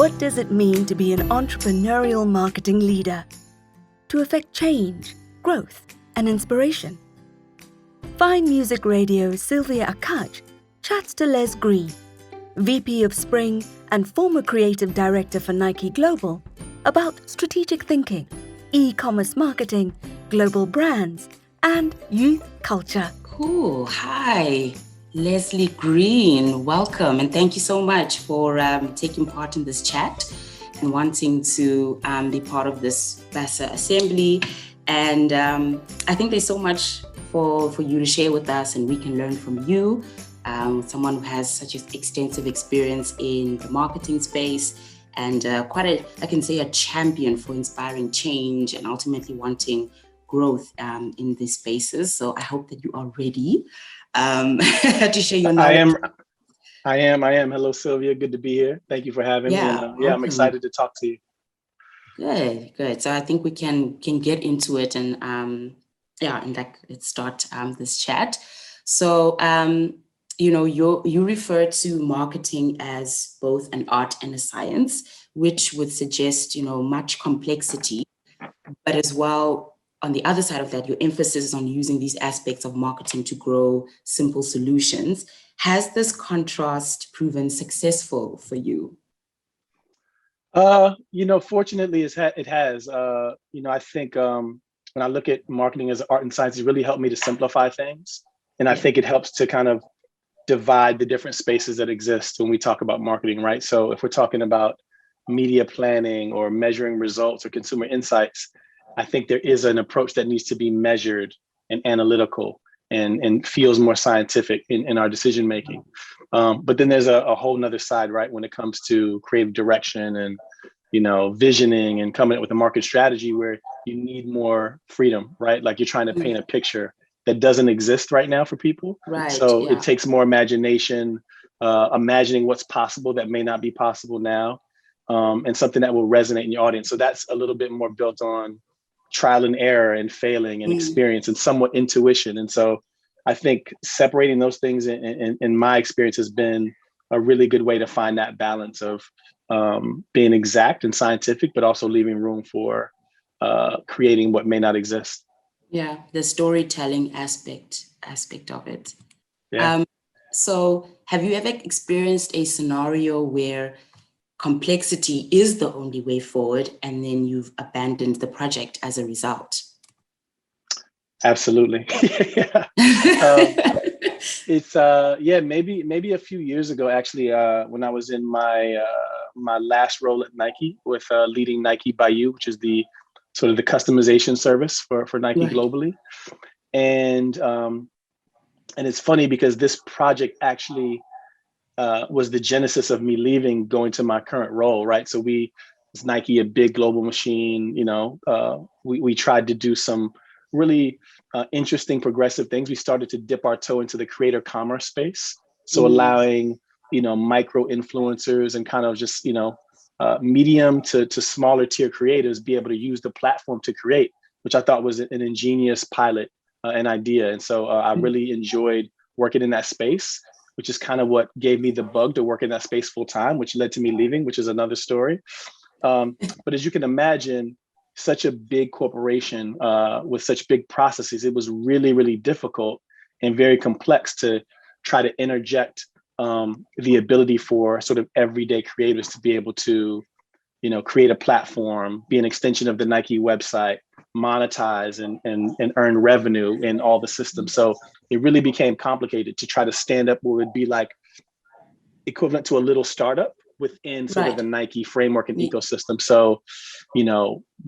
What does it mean to be an entrepreneurial marketing leader? To affect change, growth, and inspiration? Fine Music Radio's Sylvia Akach chats to Les Green, VP of Spring and former creative director for Nike Global, about strategic thinking, e-commerce marketing, global brands, and youth culture. Cool. Hi, Leslie Green. Welcome, and thank you so much for taking part in this chat and wanting to be part of this BASA assembly. And I think there's so much for you to share with us, and we can learn from you, someone who has such an extensive experience in the marketing space and quite I can say, a champion for inspiring change and ultimately wanting growth in these spaces. So I hope that you are ready to share your knowledge. I am. Hello, Sylvia. Good to be here. Thank you for having me. And, I'm excited to talk to you. Good. So I think we can get into it and let's start this chat. So you refer to marketing as both an art and a science, which would suggest much complexity, but as well, on the other side of that, your emphasis is on using these aspects of marketing to grow simple solutions. Has this contrast proven successful for you? Fortunately, it has. I think when I look at marketing as art and science, it really helped me to simplify things. And I think it helps to kind of divide the different spaces that exist when we talk about marketing, right? So if we're talking about media planning or measuring results or consumer insights, I think there is an approach that needs to be measured and analytical and feels more scientific in our decision making. But then there's a whole nother side, right, when it comes to creative direction and visioning and coming up with a market strategy where you need more freedom, right? Like you're trying to paint a picture that doesn't exist right now for people. Right. So it takes more imagination, imagining what's possible that may not be possible now, and something that will resonate in your audience. So that's a little bit more built on trial and error and failing and experience and somewhat intuition. And so I think separating those things in my experience has been a really good way to find that balance of being exact and scientific, but also leaving room for creating what may not exist. Yeah, the storytelling aspect of it. Yeah. So have you ever experienced a scenario where complexity is the only way forward and then you've abandoned the project as a result? Absolutely. It's maybe a few years ago, actually, when I was in my last role at Nike with leading Nike by You, which is the sort of the customization service for Nike globally. And it's funny because this project actually was the genesis of me leaving, going to my current role, right? So it's Nike, a big global machine, we tried to do some really interesting progressive things. We started to dip our toe into the creator commerce space. So allowing, micro influencers and kind of just, medium to smaller tier creators be able to use the platform to create, which I thought was an ingenious pilot, an idea. And so I really enjoyed working in that space, which is kind of what gave me the bug to work in that space full time, which led to me leaving, which is another story. But as you can imagine, such a big corporation with such big processes, it was really, really difficult and very complex to try to interject the ability for sort of everyday creators to be able to, create a platform, be an extension of the Nike website, monetize and earn revenue in all the systems. So it really became complicated to try to stand up what would be like equivalent to a little startup within sort of the Nike framework and ecosystem. So,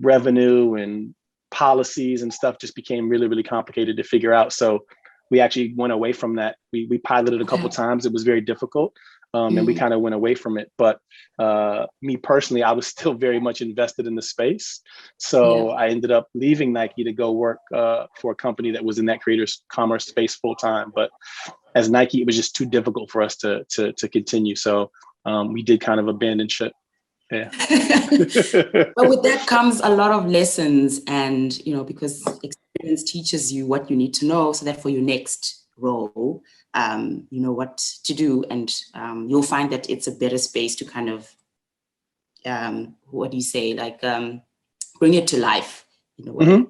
revenue and policies and stuff just became really, really complicated to figure out. So we actually went away from that. We piloted a couple of times. It was very difficult. And we kind of went away from it. But me personally, I was still very much invested in the space. So I ended up leaving Nike to go work for a company that was in that creators commerce space full time. But as Nike, it was just too difficult for us to continue. So we did kind of abandon ship. Yeah. But with that comes a lot of lessons, and because experience teaches you what you need to know, so that for your next role, you know what to do, and you'll find that it's a better space to kind of what do you say, like bring it to life in a way. Mm-hmm.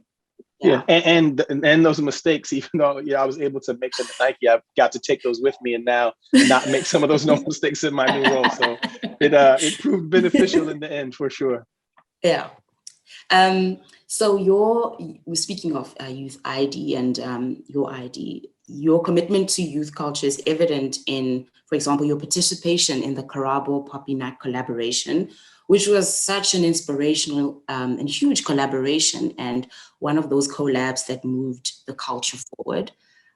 Yeah, and those mistakes, even though I was able to make them at Nike, I've got to take those with me and now not make some of those mistakes in my new role. So it proved beneficial in the end for sure. Yeah. So we're speaking of Youth ID and your ID. Your commitment to youth culture is evident in, for example, your participation in the Karabo Poppy Night collaboration, which was such an inspirational and huge collaboration, and one of those collabs that moved the culture forward.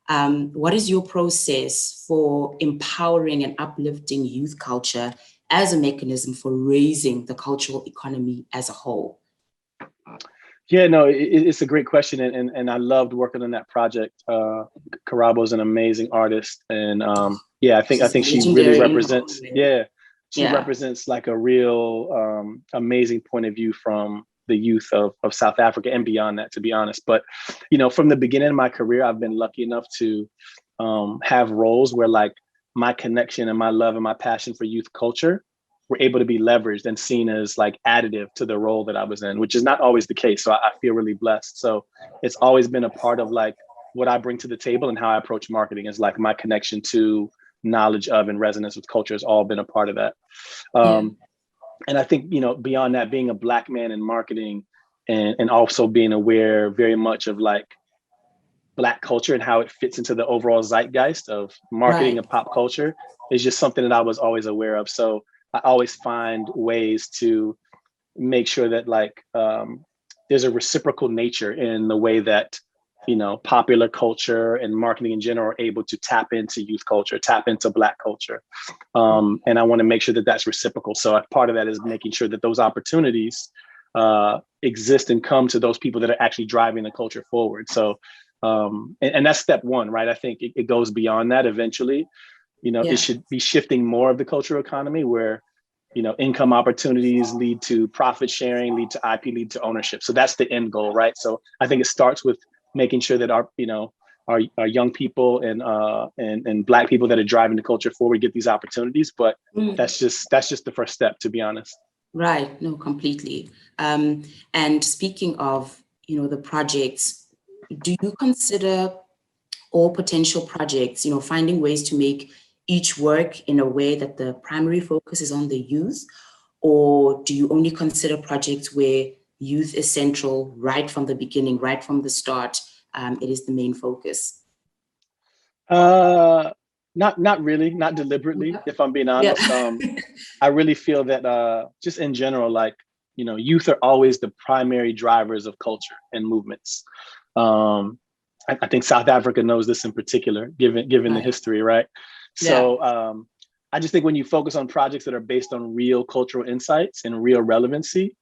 What is your process for empowering and uplifting youth culture as a mechanism for raising the cultural economy as a whole? Yeah, no, it's a great question, and I loved working on that project. Karabo is an amazing artist, and I think she really represents. She represents like a real amazing point of view from the youth of South Africa and beyond that, to be honest. But from the beginning of my career, I've been lucky enough to have roles where like my connection and my love and my passion for youth culture were able to be leveraged and seen as like additive to the role that I was in, which is not always the case. So I feel really blessed. So it's always been a part of like what I bring to the table and how I approach marketing is like my connection to knowledge of and resonance with culture has all been a part of that. And I think, beyond that, being a Black man in marketing and also being aware very much of like Black culture and how it fits into the overall zeitgeist of marketing and pop culture is just something that I was always aware of. So I always find ways to make sure that like there's a reciprocal nature in the way that popular culture and marketing in general are able to tap into youth culture, tap into Black culture, and I want to make sure that that's reciprocal. So part of that is making sure that those opportunities exist and come to those people that are actually driving the culture forward. So and that's step one, right? I think it goes beyond that eventually. It should be shifting more of the cultural economy where, income opportunities lead to profit sharing, lead to IP, lead to ownership. So that's the end goal, right? So I think it starts with making sure that our young people and Black people that are driving the culture forward get these opportunities. But that's just the first step, to be honest. Right. No, completely. And speaking of, the projects, do you consider all potential projects, finding ways to make each work in a way that the primary focus is on the youth? Or do you only consider projects where youth is central right from the beginning, right from the start? It is the main focus. Not really, not deliberately, if I'm being honest. I really feel that just in general, like, youth are always the primary drivers of culture and movements. I think South Africa knows this in particular, given the history, right? So I just think when you focus on projects that are based on real cultural insights and real relevancy,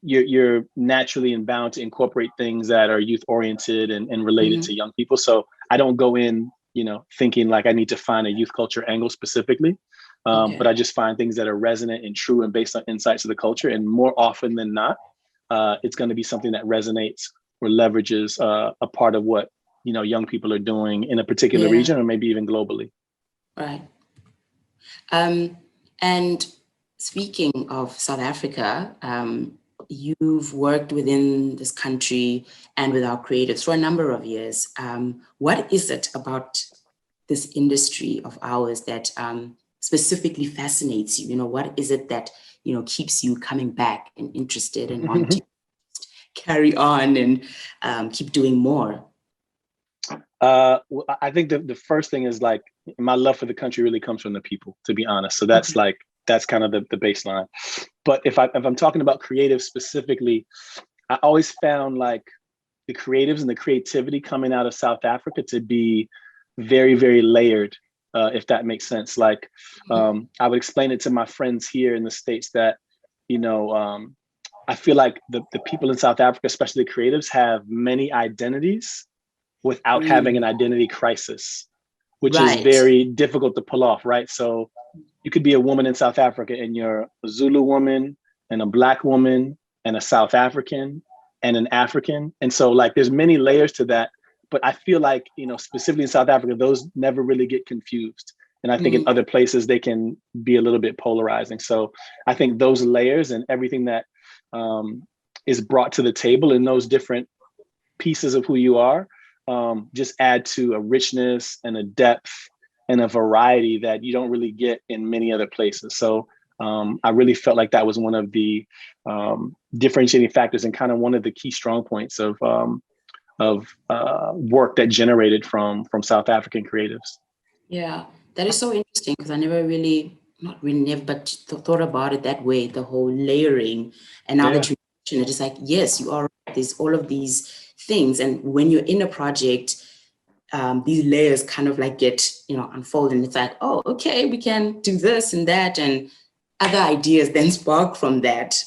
you're naturally and bound to incorporate things that are youth oriented and related to young people. So I don't go in, thinking like I need to find a youth culture angle specifically, but I just find things that are resonant and true and based on insights of the culture. And more often than not, it's going to be something that resonates or leverages a part of what young people are doing in a particular region or maybe even globally. Right. And speaking of South Africa, you've worked within this country and with our creatives for a number of years. What is it about this industry of ours that specifically fascinates you? What is it that, keeps you coming back and interested and wanting to carry on and keep doing more? Well, I think the first thing is like my love for the country really comes from the people, to be honest. So that's that's kind of the baseline. But if I'm talking about creatives specifically, I always found like the creatives and the creativity coming out of South Africa to be very, very layered, if that makes sense. Like I would explain it to my friends here in the States that, I feel like the people in South Africa, especially the creatives, have many identities without having an identity crisis, which is very difficult to pull off, right? So you could be a woman in South Africa and you're a Zulu woman and a Black woman and a South African and an African. And so like there's many layers to that, but I feel like, specifically in South Africa, those never really get confused. And I think in other places they can be a little bit polarizing. So I think those layers and everything that is brought to the table in those different pieces of who you are just add to a richness and a depth and a variety that you don't really get in many other places. So I really felt like that was one of the differentiating factors and kind of one of the key strong points of work that generated from South African creatives. Yeah, that is so interesting because I never really, not really never, but thought about it that way, the whole layering. And now that you mention it, it's like, yes, you are right. There's all of these things. And when you're in a project, these layers kind of like get, unfold. And it's like, oh, okay, we can do this and that. And other ideas then spark from that.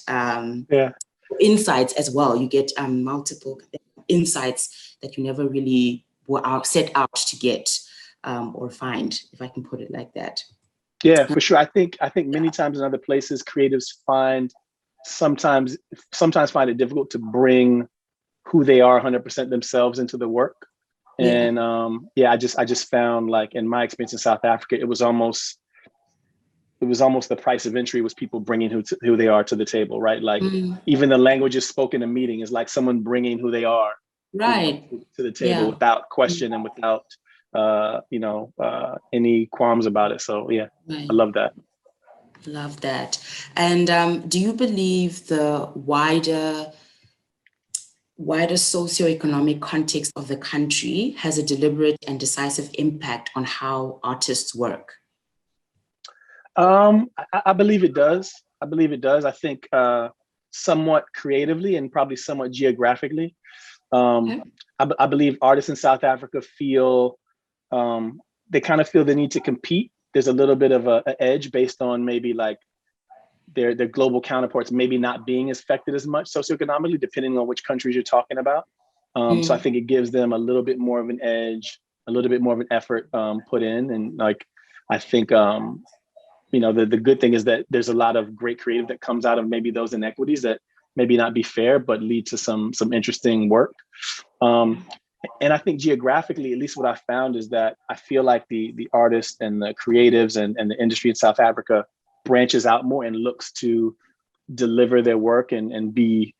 Insights as well. You get multiple insights that you never really were set out to get or find, if I can put it like that. Yeah, for sure. I think many times in other places, creatives sometimes find it difficult to bring who they are 100% themselves into the work. And I just found, like, in my experience in South Africa, it was almost the price of entry was people bringing who they are to the table, right? Like even the languages spoken in a meeting is like someone bringing who they are to the table without question and without any qualms about it. So I love that. Love that. And do you believe the wider socioeconomic context of the country has a deliberate and decisive impact on how artists work? I believe it does. I think somewhat creatively and probably somewhat geographically. I believe artists in South Africa feel they kind of feel the need to compete. There's a little bit of an edge based on maybe like their global counterparts maybe not being affected as much socioeconomically, depending on which countries you're talking about. So I think it gives them a little bit more of an edge, a little bit more of an effort put in. And like, I think, the good thing is that there's a lot of great creative that comes out of maybe those inequities that maybe not be fair, but lead to some interesting work. And I think geographically, at least what I found is that I feel like the artists and the creatives and the industry in South Africa branches out more and looks to deliver their work and be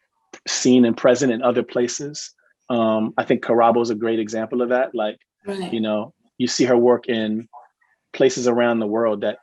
seen and present in other places. I think Karabo is a great example of that. Like, you see her work in places around the world that,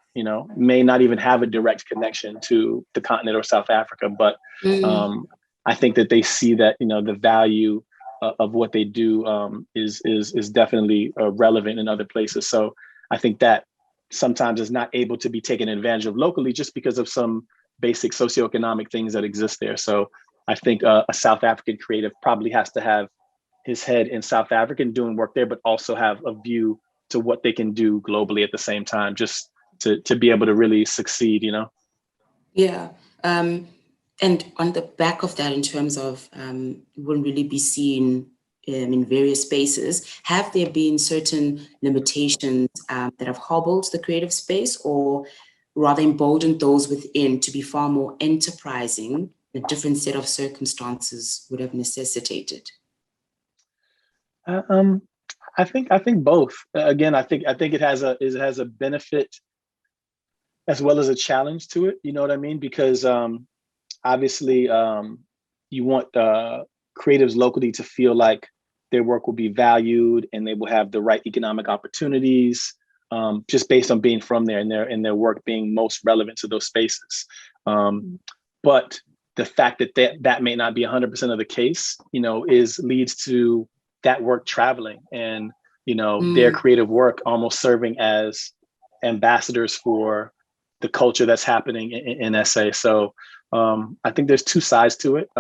may not even have a direct connection to the continent or South Africa. But I think that they see that, the value of what they do is definitely relevant in other places. So I think that sometimes is not able to be taken advantage of locally just because of some basic socioeconomic things that exist there. So I think a South African creative probably has to have his head in South Africa and doing work there, but also have a view to what they can do globally at the same time, just to be able to really succeed, Yeah. And on the back of that, in terms of wouldn't really be seen in various spaces, have there been certain limitations that have hobbled the creative space, or rather emboldened those within to be far more enterprising? A different set of circumstances would have necessitated. I think both. Again, I think it has a benefit as well as a challenge to it. You know what I mean? Because obviously, you want creatives locally to feel like their work will be valued and they will have the right economic opportunities, just based on being from there and their work being most relevant to those spaces. But the fact that may not be 100% of the case, leads to that work traveling and, their creative work almost serving as ambassadors for the culture that's happening in SA. So I think there's two sides to it.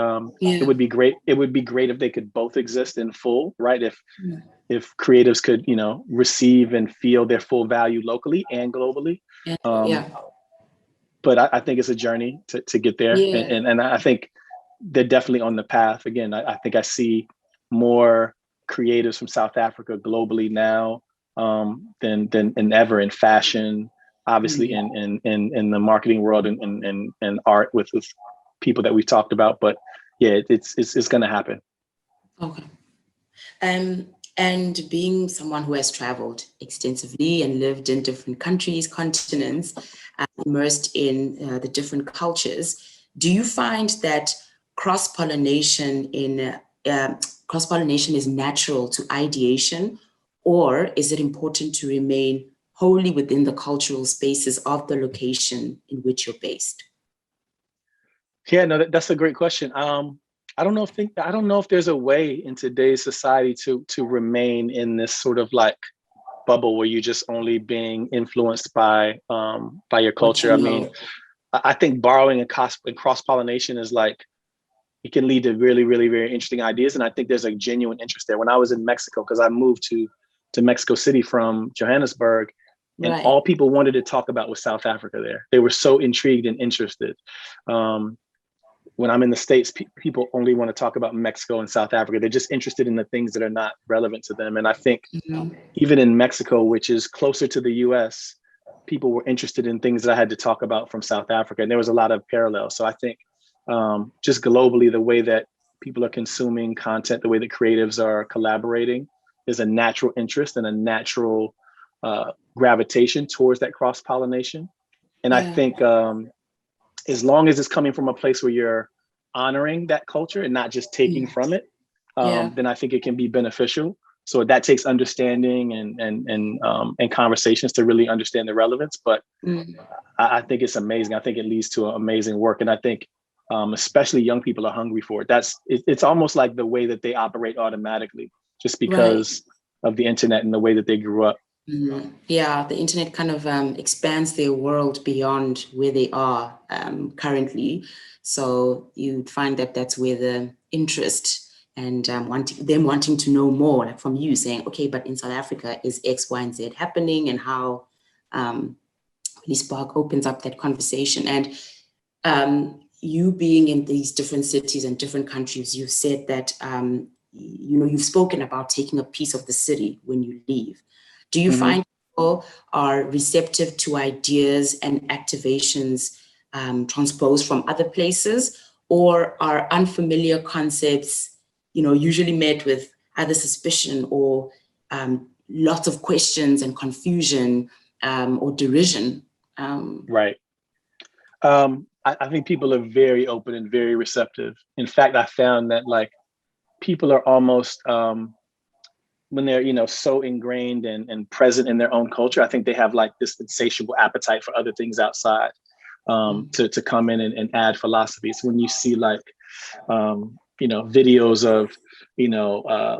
It would be great. It would be great if they could both exist in full, right? If creatives could, receive and feel their full value locally and globally. But I think it's a journey to get there. And I think they're definitely on the path. Again, I think I see more creatives from South Africa globally now than ever in fashion, obviously in the marketing world and art with people that we've talked about. But yeah, it's going to happen. Okay. And being someone who has traveled extensively and lived in different countries, continents, immersed in the different cultures, do you find that cross-pollination is natural to ideation, or is it important to remain wholly within the cultural spaces of the location in which you're based? Yeah, no, that's a great question. I don't know if there's a way in today's society to remain in this sort of like bubble where you're just only being influenced by your culture. I mean, I think borrowing and cross pollination is like, it can lead to really, really, very interesting ideas. And I think there's a genuine interest there. When I was in Mexico, because I moved to Mexico City from Johannesburg, and Right. all people wanted to talk about was South Africa there. They were so intrigued and interested. When I'm in the States, people only want to talk about Mexico and South Africa. They're just interested in the things that are not relevant to them. And I think even in Mexico, which is closer to the US, people were interested in things that I had to talk about from South Africa. And there was a lot of parallels. So I think just globally, the way that people are consuming content, the way that creatives are collaborating, is a natural interest and a natural gravitation towards that cross-pollination. And I think as long as it's coming from a place where you're honoring that culture and not just taking from it, then I think it can be beneficial. So that takes understanding and conversations to really understand the relevance. But I think it's amazing. I think it leads to amazing work. And I think especially young people are hungry for it. It's almost like the way that they operate automatically, just because of the internet and the way that they grew up. Yeah, the internet kind of expands their world beyond where they are currently. So you'd find that that's where the interest and wanting to know more, like from you saying, okay, but in South Africa is X, Y, and Z happening, and how really Spark opens up that conversation. And you being in these different cities and different countries, you've said that you've spoken about taking a piece of the city when you leave. Do you find people are receptive to ideas and activations transposed from other places, or are unfamiliar concepts, usually met with either suspicion or lots of questions and confusion or derision? Right. I think people are very open and very receptive. In fact, I found that like people are almost when they're so ingrained and present in their own culture, I think they have like this insatiable appetite for other things outside to come in and add philosophies. When you see like videos of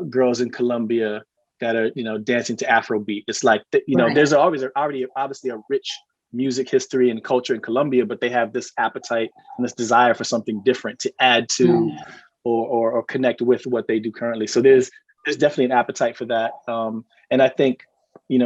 girls in Colombia that are dancing to Afrobeat, it's like there's already obviously a rich music history and culture in Colombia, but they have this appetite and this desire for something different to add to or connect with what they do currently. So there's definitely an appetite for that. And I think,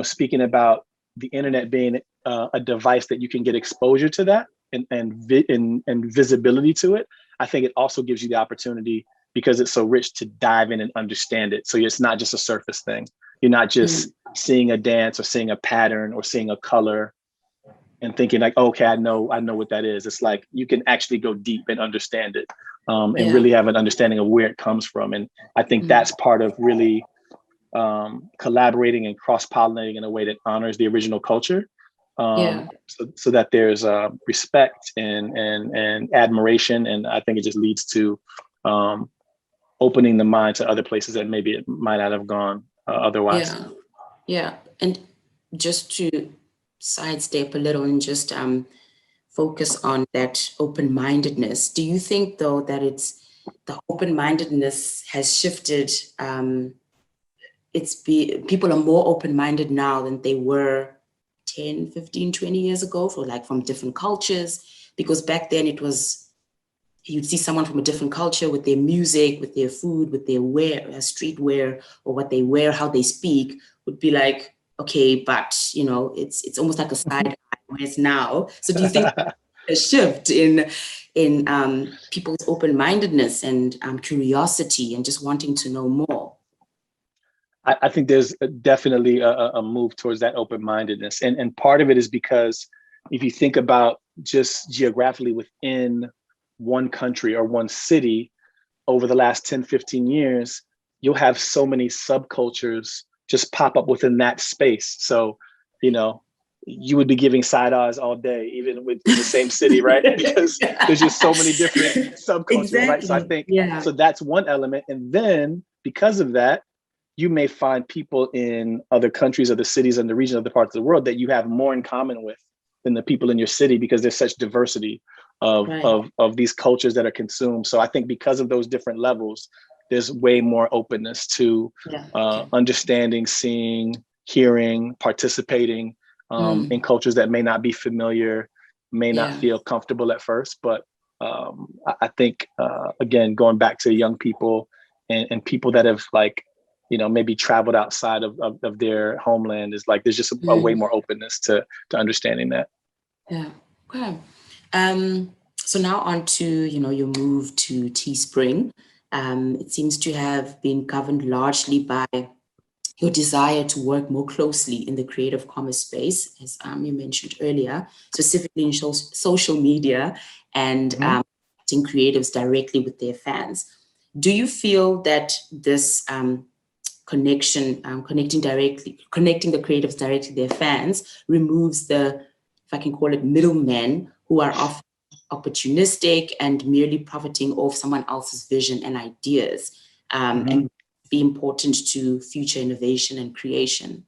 speaking about the internet being a device that you can get exposure to that and visibility to it, I think it also gives you the opportunity, because it's so rich, to dive in and understand it. So it's not just a surface thing. You're not just seeing a dance or seeing a pattern or seeing a color and thinking like, okay, I know what that is. It's like you can actually go deep and understand it. And really have an understanding of where it comes from. And I think that's part of really collaborating and cross-pollinating in a way that honors the original culture. So that there's respect and admiration. And I think it just leads to opening the mind to other places that maybe it might not have gone otherwise. Yeah. And just to sidestep a little and just focus on that open-mindedness. Do you think, though, that the open-mindedness has shifted? People are more open-minded now than they were 10, 15, 20 years ago from different cultures, because back then it was, you'd see someone from a different culture with their music, with their food, with their streetwear, or what they wear, how they speak, would be like, okay, but it's almost like a side eye, whereas now. So do you think a shift in people's open-mindedness and curiosity and just wanting to know more? I think there's definitely a move towards that open-mindedness. And part of it is because if you think about just geographically within one country or one city over the last 10, 15 years, you'll have so many subcultures just pop up within that space. So, you would be giving side eyes all day, even within the same city, right? Because there's just so many different subcultures, Exactly. right? So I think, so that's one element. And then because of that, you may find people in other countries, other cities, and the region, other parts of the world that you have more in common with than the people in your city, because there's such diversity of these cultures that are consumed. So I think because of those different levels, there's way more openness to understanding, seeing, hearing, participating in cultures that may not be familiar, may not feel comfortable at first. But I think, again, going back to young people and people that have maybe traveled outside of their homeland, is like, there's just a way more openness to understanding that. Yeah. Okay. So now on to, your move to Teespring. It seems to have been governed largely by your desire to work more closely in the creative commerce space, as you mentioned earlier, specifically in social media and connecting creatives directly with their fans. Do you feel that this connecting the creatives directly to their fans removes the, if I can call it, middlemen who are often opportunistic and merely profiting off someone else's vision and ideas, and be important to future innovation and creation?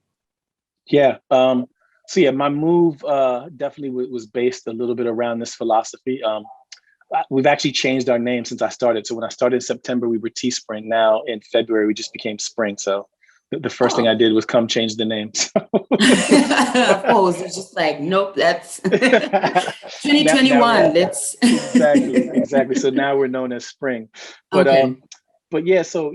Yeah. My move definitely was based a little bit around this philosophy. We've actually changed our name since I started. So when I started in September, we were Teespring. Now in February, we just became Spring. So the first thing I did was come change the name. So. Of course, it's just like, nope, that's 2021. Let's exactly. So now we're known as Spring. But yeah, so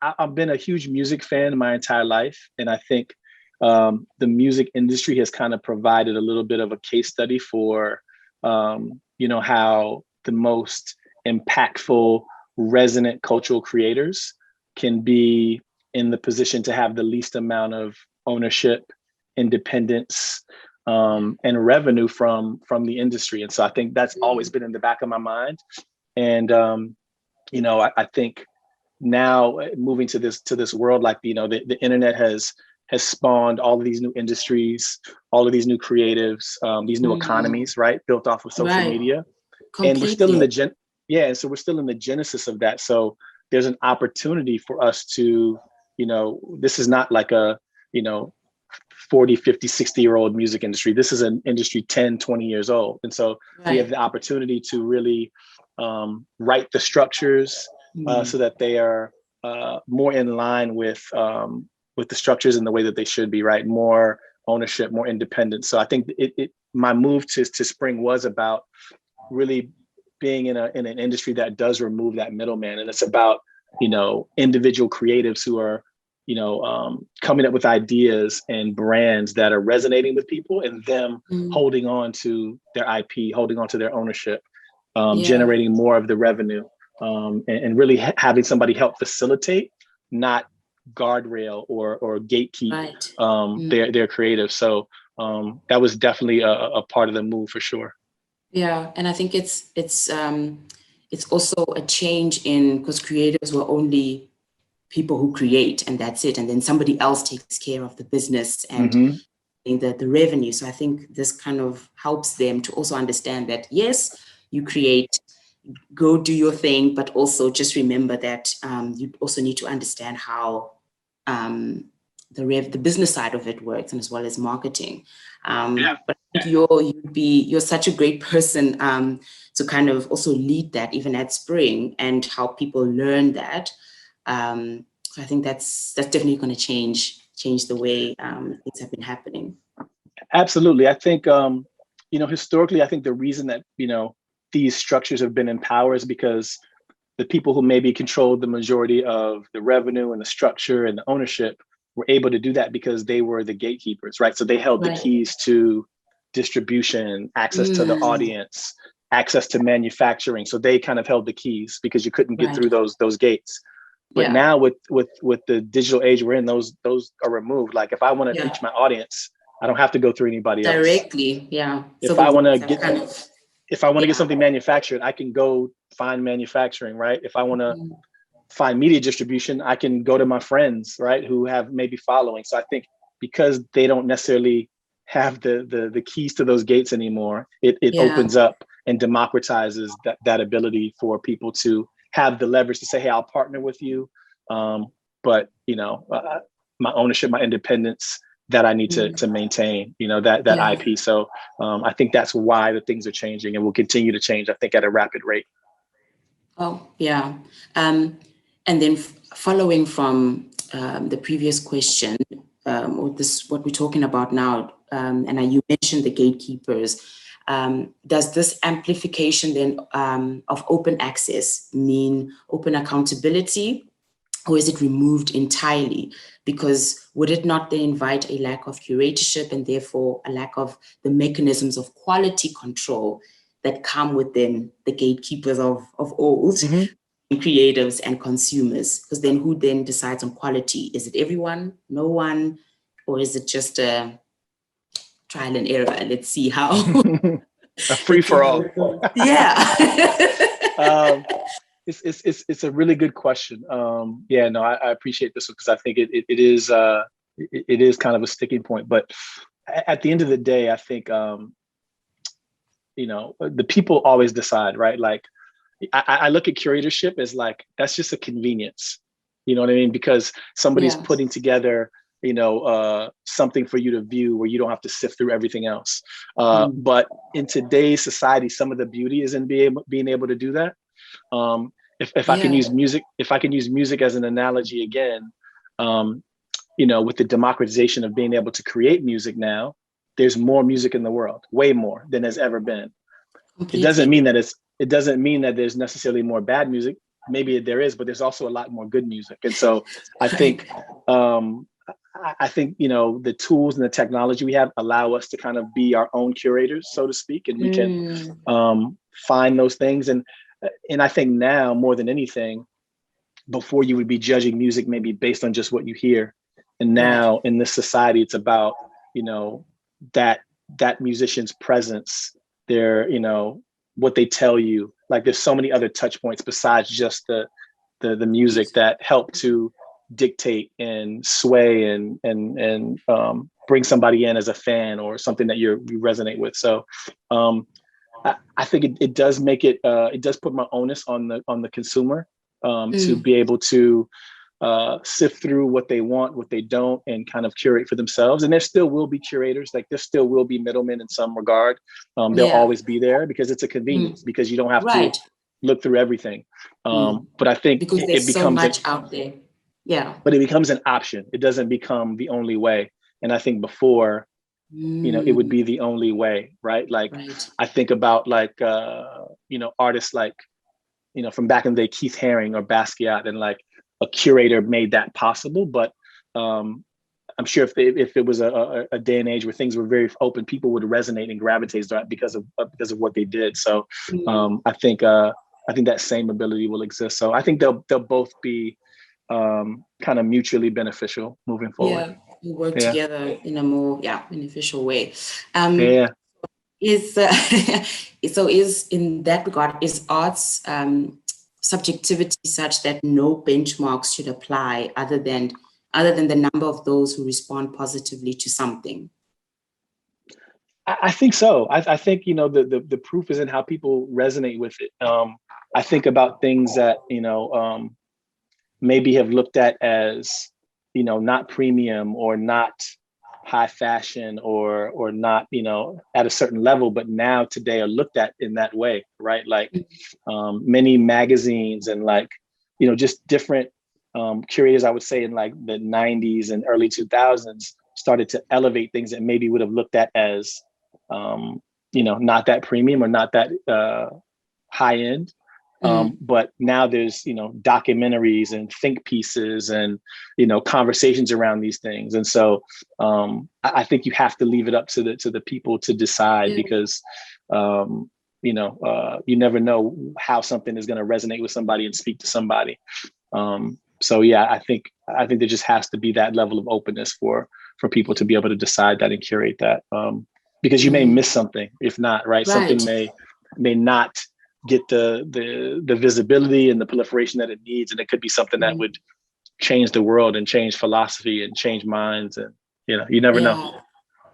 I've been a huge music fan my entire life, and I think the music industry has kind of provided a little bit of a case study for how the most impactful, resonant cultural creators can be in the position to have the least amount of ownership, independence, and revenue from the industry. And so I think that's always been in the back of my mind. And I think now moving to this world, like the internet has spawned all of these new industries, all of these new creatives, these new economies, right, built off of social media. Completely. And we're still in so we're still in the genesis of that. So there's an opportunity for us to, this is not like a 40, 50, 60-year-old music industry. This is an industry 10, 20 years old. And so we have the opportunity to really write the structures so that they are more in line with the structures in the way that they should be, right? More ownership, more independence. So I think my move to Spring was about really being in an industry that does remove that middleman. And it's about, individual creatives who are, coming up with ideas and brands that are resonating with people, and them holding on to their IP, holding on to their ownership, generating more of the revenue, and really having somebody help facilitate, not guardrail or gatekeep their creative. So that was definitely a part of the move for sure. Yeah, and I think it's also a change because creatives were only people who create, and that's it, and then somebody else takes care of the business and the revenue. So I think this kind of helps them to also understand that, yes, you create, go do your thing, but also just remember that you also need to understand how the business side of it works, and as well as marketing. But I think you're such a great person to kind of also lead that, even at Spring, and help people learn that. So I think that's definitely going to change the way things have been happening. Absolutely. I think historically, I think the reason that these structures have been in power is because the people who maybe controlled the majority of the revenue and the structure and the ownership were able to do that because they were the gatekeepers, right? So they held the keys to distribution, access to the audience, access to manufacturing. So they kind of held the keys because you couldn't get through those gates. But now with the digital age we're in, those are removed. Like if I want to reach my audience, I don't have to go through anybody else. Directly, yeah. If I want to get something manufactured, I can go find manufacturing, right? If I want to find media distribution, I can go to my friends, right, who have maybe following. So I think because they don't necessarily have the keys to those gates anymore, it opens up and democratizes that ability for people to have the leverage to say, hey, I'll partner with you. But, my ownership, my independence that I need to maintain, that IP. So I think that's why the things are changing and will continue to change, I think, at a rapid rate. Oh, yeah. And then following from the previous question, or what we're talking about now, and you mentioned the gatekeepers, does this amplification then of open access mean open accountability, or is it removed entirely? Because would it not then invite a lack of curatorship and therefore a lack of the mechanisms of quality control that come within the gatekeepers of old, creatives and consumers? Because then who then decides on quality? Is it everyone, no one, or is it just a trial and error? Let's see how. A free for all. Yeah. It's a really good question. I appreciate this one because I think it is kind of a sticking point. But at the end of the day, I think the people always decide, right? Like I look at curatorship as like that's just a convenience. You know what I mean? Because somebody's putting together something for you to view where you don't have to sift through everything else. But in today's society, some of the beauty is in being able to do that. If I can use music as an analogy again, with the democratization of being able to create music now, there's more music in the world, way more than there's ever been. Completely. It doesn't mean that there's necessarily more bad music. Maybe there is, but there's also a lot more good music. And so I think the tools and the technology we have allow us to kind of be our own curators, so to speak, and we can find those things. And I think now more than anything, before you would be judging music maybe based on just what you hear. And now in this society, it's about, that musician's presence, their, what they tell you. Like there's so many other touch points besides just the music that help to dictate and sway and bring somebody in as a fan or something that you resonate with. So I think it does make it does put more onus on the consumer to be able to sift through what they want, what they don't, and kind of curate for themselves. And there still will be curators, like there still will be middlemen in some regard. They'll always be there because it's a convenience, because you don't have to look through everything. But I think because there's so much out there. Yeah. But it becomes an option. It doesn't become the only way. And I think before, it would be the only way, right? Like I think about like, artists like, from back in the day, Keith Haring or Basquiat, and like a curator made that possible. But I'm sure if it was a day and age where things were very open, people would resonate and gravitate because of what they did. So I think that same ability will exist. So I think they'll both be kind of mutually beneficial moving forward. Yeah, we work together in a more beneficial way. Is in that regard, is art's subjectivity such that no benchmarks should apply other than the number of those who respond positively to something? I think so. I think the proof is in how people resonate with it. I think about things that maybe have looked at as not premium or not high fashion or not at a certain level, but now today are looked at in that way, right? Like many magazines and like just different curators, I would say in like the 90s and early 2000s started to elevate things that maybe would have looked at as not that premium or not that high end. But now there's, documentaries and think pieces and, conversations around these things. And so I think you have to leave it up to the people to decide because, you never know how something is going to resonate with somebody and speak to somebody. So, I think there just has to be that level of openness for people to be able to decide that and curate that because you may miss something if not, right? Something may not get the visibility and the proliferation that it needs. And it could be something that would change the world and change philosophy and change minds. And, you never know.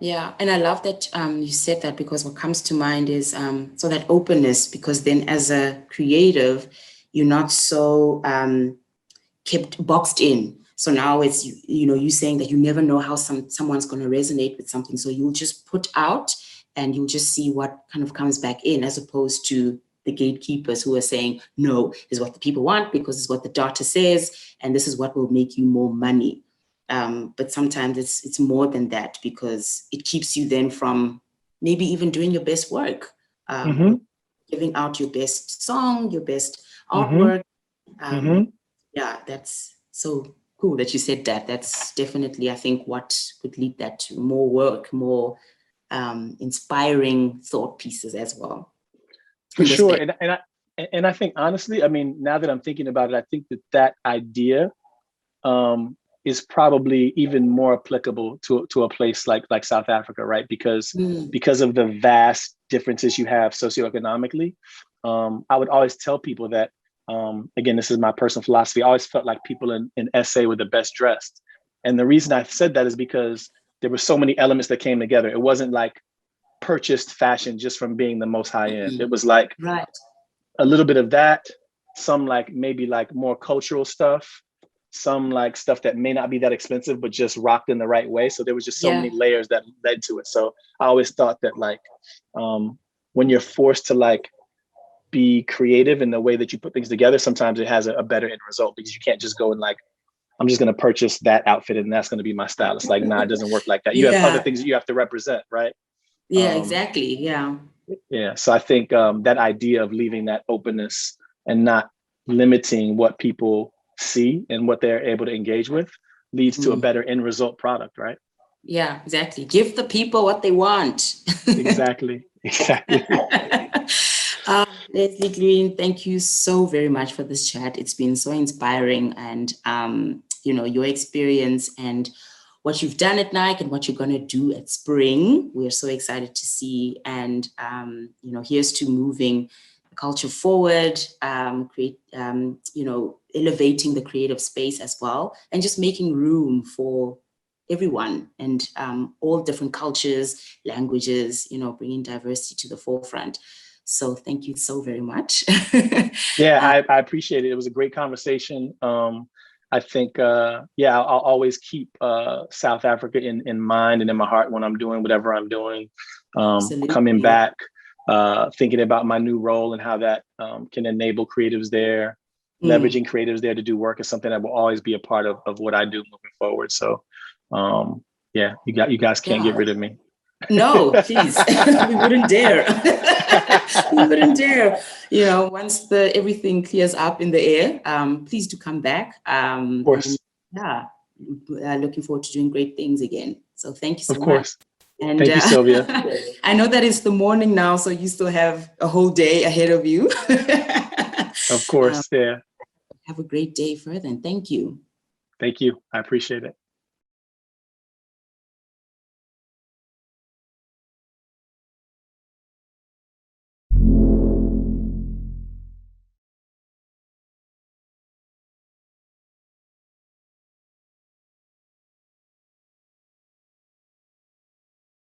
Yeah. And I love that you said that, because what comes to mind is so that openness, because then as a creative, you're not so kept boxed in. So now it's, you saying that you never know how someone's going to resonate with something. So you'll just put out and you'll just see what kind of comes back in, as opposed to the gatekeepers who are saying, no, this is what the people want because it's what the data says, and this is what will make you more money. But sometimes it's more than that, because it keeps you then from maybe even doing your best work, giving out your best song, your best artwork. Yeah, that's so cool that you said that. That's definitely, I think, what could lead that to more work, more inspiring thought pieces as well. For sure. And I think, honestly, I mean, now that I'm thinking about it, I think that idea is probably even more applicable to a place like South Africa, right? Because of the vast differences you have socioeconomically. I would always tell people that, again, this is my personal philosophy. I always felt like people in SA were the best dressed. And the reason I said that is because there were so many elements that came together. It wasn't like purchased fashion just from being the most high end. It was like a little bit of that, some maybe more cultural stuff, some stuff that may not be that expensive, but just rocked in the right way. So there was just so many layers that led to it. So I always thought that when you're forced to be creative in the way that you put things together, sometimes it has a better end result, because you can't just go and I'm just going to purchase that outfit and that's going to be my style. It's nah, it doesn't work like that. You have other things that you have to represent, right? Yeah, exactly. Yeah. Yeah. So I think that idea of leaving that openness and not limiting what people see and what they're able to engage with leads to a better end result product, right? Yeah, exactly. Give the people what they want. Exactly. Leslie Green, thank you so very much for this chat. It's been so inspiring, and your experience and what you've done at Nike and what you're going to do at Spring. We're so excited to see, and here's to moving the culture forward, elevating the creative space as well, and just making room for everyone and all different cultures, languages, bringing diversity to the forefront. So thank you so very much. Yeah, I appreciate it. It was a great conversation. I think, I'll always keep South Africa in mind and in my heart when I'm doing whatever I'm doing. Coming back, thinking about my new role and how that can enable creatives there, leveraging creatives there to do work is something that will always be a part of what I do moving forward. So, you guys can't get rid of me. No, please. We wouldn't dare. We wouldn't dare. Once everything clears up in the air, please do come back. Of course. Looking forward to doing great things again. So thank you so much. Of course. And thank you, Sylvia. I know that it's the morning now, so you still have a whole day ahead of you. Of course, yeah. Have a great day further, and thank you. Thank you. I appreciate it.